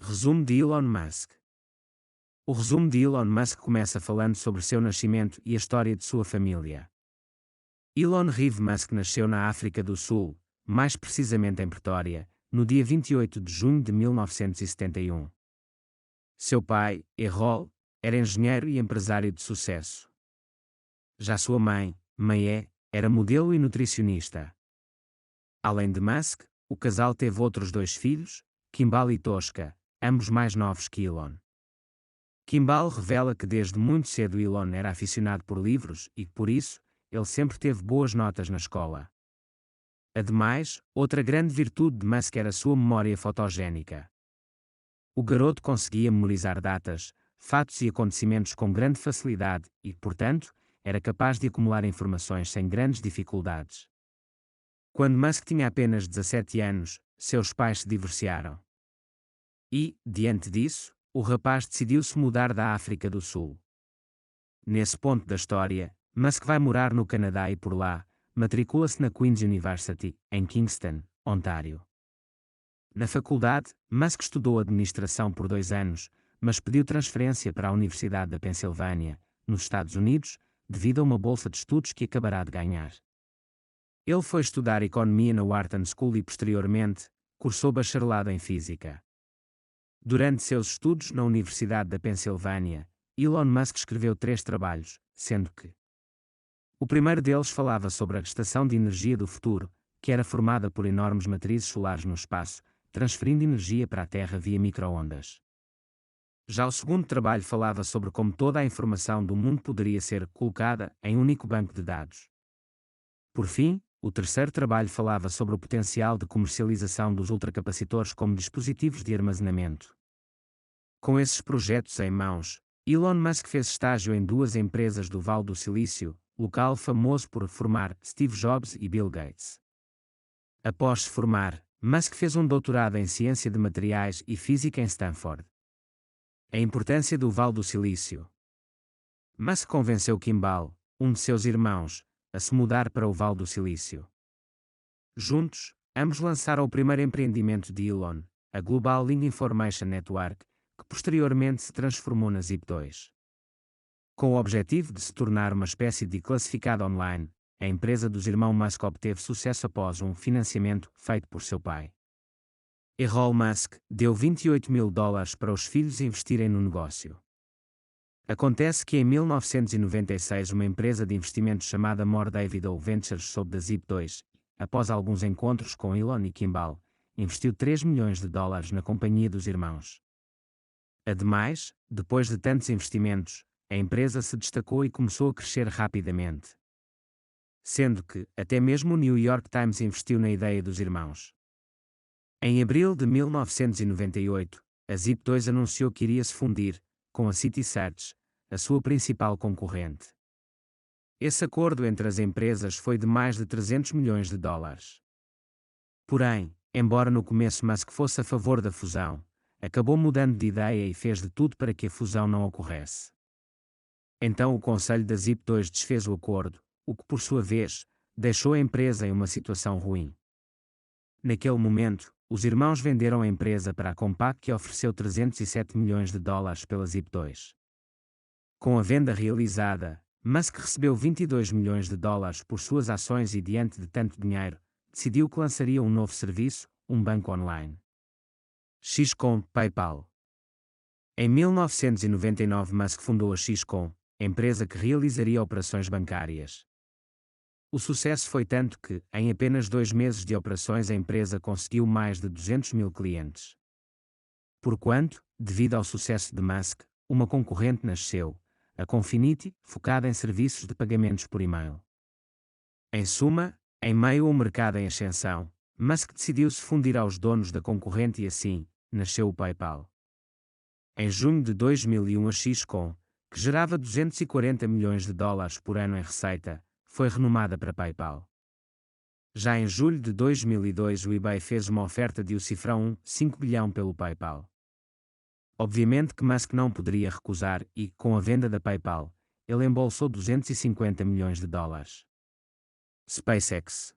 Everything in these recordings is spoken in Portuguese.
Resumo de Elon Musk. O resumo de Elon Musk começa falando sobre seu nascimento e a história de sua família. Elon Reeve Musk nasceu na África do Sul, mais precisamente em Pretória, no dia 28 de junho de 1971. Seu pai, Errol, era engenheiro e empresário de sucesso. Já sua mãe, Mae, era modelo e nutricionista. Além de Musk, o casal teve outros dois filhos, Kimball e Tosca, ambos mais novos que Elon. Kimball revela que desde muito cedo Elon era aficionado por livros e, por isso, ele sempre teve boas notas na escola. Ademais, outra grande virtude de Musk era sua memória fotogénica. O garoto conseguia memorizar datas, fatos e acontecimentos com grande facilidade e, portanto, era capaz de acumular informações sem grandes dificuldades. Quando Musk tinha apenas 17 anos, seus pais se divorciaram. E, diante disso, o rapaz decidiu-se mudar da África do Sul. Nesse ponto da história, Musk vai morar no Canadá e por lá, matricula-se na Queen's University, em Kingston, Ontário. Na faculdade, Musk estudou administração por 2 anos, mas pediu transferência para a Universidade da Pensilvânia, nos Estados Unidos, devido a uma bolsa de estudos que acabará de ganhar. Ele foi estudar economia na Wharton School e posteriormente, cursou bacharelado em física. Durante seus estudos na Universidade da Pensilvânia, Elon Musk escreveu 3 trabalhos, sendo que o primeiro deles falava sobre a estação de energia do futuro, que era formada por enormes matrizes solares no espaço, transferindo energia para a Terra via micro-ondas. Já o segundo trabalho falava sobre como toda a informação do mundo poderia ser colocada em um único banco de dados. Por fim, o terceiro trabalho falava sobre o potencial de comercialização dos ultracapacitores como dispositivos de armazenamento. Com esses projetos em mãos, Elon Musk fez estágio em 2 empresas do Vale do Silício, local famoso por formar Steve Jobs e Bill Gates. Após se formar, Musk fez um doutorado em Ciência de Materiais e Física em Stanford. A importância do Vale do Silício. Musk convenceu Kimball, um de seus irmãos, a se mudar para o Vale do Silício. Juntos, ambos lançaram o primeiro empreendimento de Elon, a Global Link Information Network, que posteriormente se transformou na Zip2. Com o objetivo de se tornar uma espécie de classificado online, a empresa dos irmãos Musk obteve sucesso após um financiamento feito por seu pai. Errol Musk deu $28.000 para os filhos investirem no negócio. Acontece que em 1996 uma empresa de investimentos chamada More Davidoville Ventures sob da Zip2, após alguns encontros com Elon e Kimball, investiu $3 milhões na companhia dos irmãos. Ademais, depois de tantos investimentos, a empresa se destacou e começou a crescer rapidamente. Sendo que, até mesmo o New York Times investiu na ideia dos irmãos. Em abril de 1998, a Zip2 anunciou que iria se fundir com a CitySearch, a sua principal concorrente. Esse acordo entre as empresas foi de mais de $300 milhões. Porém, embora no começo Musk fosse a favor da fusão, acabou mudando de ideia e fez de tudo para que a fusão não ocorresse. Então o conselho da Zip2 desfez o acordo, o que por sua vez, deixou a empresa em uma situação ruim. Naquele momento, os irmãos venderam a empresa para a Compaq que ofereceu $307 milhões pela Zip2. Com a venda realizada, Musk recebeu $22 milhões por suas ações e diante de tanto dinheiro, decidiu que lançaria um novo serviço, um banco online. XCOM PayPal. Em 1999 Musk fundou a XCOM, empresa que realizaria operações bancárias. O sucesso foi tanto que, em apenas 2 meses de operações a empresa conseguiu mais de 200 mil clientes. Porquanto, devido ao sucesso de Musk, uma concorrente nasceu, a Confinity, focada em serviços de pagamentos por e-mail. Em suma, em meio a um mercado em ascensão, Musk decidiu-se fundir aos donos da concorrente e assim, nasceu o PayPal. Em junho de 2001 a XCOM, que gerava $240 milhões por ano em receita, foi renomada para PayPal. Já em julho de 2002 o eBay fez uma oferta de o cifrão 5 bilhão pelo PayPal. Obviamente que Musk não poderia recusar e, com a venda da PayPal, ele embolsou $250 milhões. SpaceX.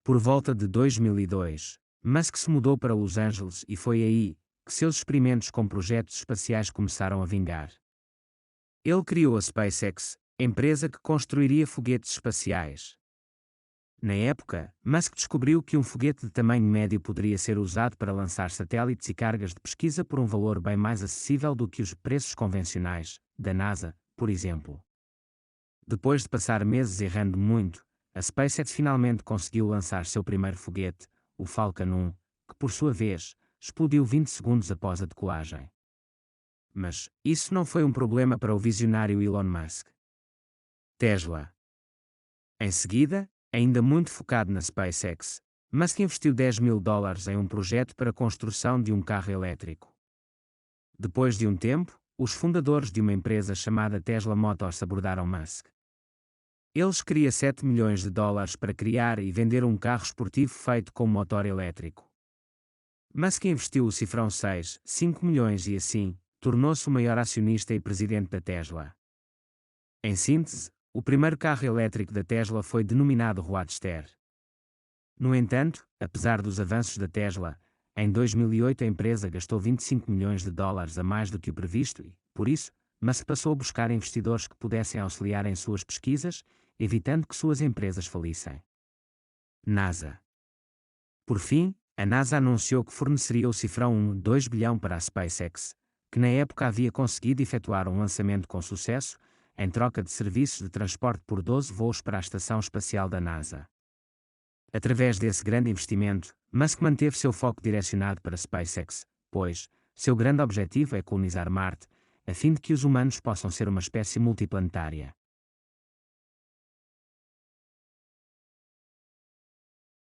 Por volta de 2002, Musk se mudou para Los Angeles e foi aí que seus experimentos com projetos espaciais começaram a vingar. Ele criou a SpaceX, empresa que construiria foguetes espaciais. Na época, Musk descobriu que um foguete de tamanho médio poderia ser usado para lançar satélites e cargas de pesquisa por um valor bem mais acessível do que os preços convencionais, da NASA, por exemplo. Depois de passar meses errando muito, a SpaceX finalmente conseguiu lançar seu primeiro foguete, o Falcon 1, que por sua vez, explodiu 20 segundos após a decolagem. Mas isso não foi um problema para o visionário Elon Musk. Tesla. Em seguida, ainda muito focado na SpaceX, Musk investiu $10.000 em um projeto para a construção de um carro elétrico. Depois de um tempo, os fundadores de uma empresa chamada Tesla Motors abordaram Musk. Eles queriam $7 milhões para criar e vender um carro esportivo feito com motor elétrico. Musk investiu o cifrão 5 milhões e assim, tornou-se o maior acionista e presidente da Tesla. Em síntese, o primeiro carro elétrico da Tesla foi denominado Roadster. No entanto, apesar dos avanços da Tesla, em 2008 a empresa gastou $25 milhões a mais do que o previsto e, por isso, Musk passou a buscar investidores que pudessem auxiliar em suas pesquisas, evitando que suas empresas falissem. NASA. Por fim, a NASA anunciou que forneceria o cifrão 1,2 bilhão para a SpaceX, que na época havia conseguido efetuar um lançamento com sucesso, em troca de serviços de transporte por 12 voos para a Estação Espacial da NASA. Através desse grande investimento, Musk manteve seu foco direcionado para a SpaceX, pois, seu grande objetivo é colonizar Marte, a fim de que os humanos possam ser uma espécie multiplanetária.